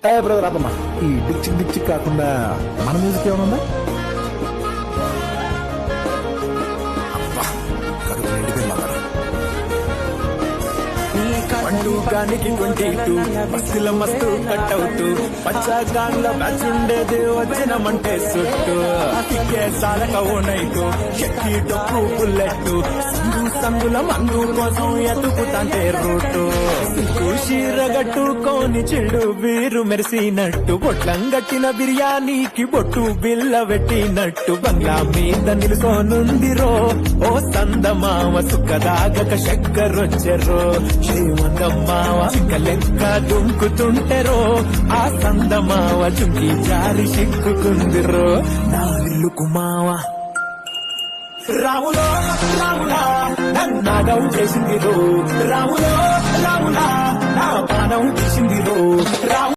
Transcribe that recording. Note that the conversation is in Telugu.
బ్రదర్ ఆపమ్మా. ఈ డిక్చిక్ డిక్చిక్ కాకుండా మన మ్యూజిక్ ఏమైనా ఉందా? అబ్బా, కడుపు నిండిపోయింది అన్నారు. 22 బస్సుల మస్తు కట్అవుట్ పచ్చాగాన్ల బ్యాచ్ ఉండేది వచ్చినమంటే సుట్టు కిక్కే సాలక ఓనైటు చెక్కి డొక్కు బుల్లెట్ సందుల మందు కోసం ఎతుకుతాంటే రూటు చీరగట్టుకోని చెడు వీరు మెరిసినట్టు బొట్లంగట్టిన బిర్యానీకి బొట్టు బిల్ల పెట్టినట్టు బంగ్లా మీద నిలుసోనుందిరో ఓ సందమావ సుఖదాగక చక్కరొచ్చెరో శ్రీమందమ్మావ చిక్క లెక్క దుంకుతుంటెరో ఆ సందమావ చుంకి జారి సిక్కుకుందిరో నా ఇల్లుకు మావ రాములో రాములా నన్నాగం చేసింది రో రాములో రాములా నా పానం తీసింది రో రాము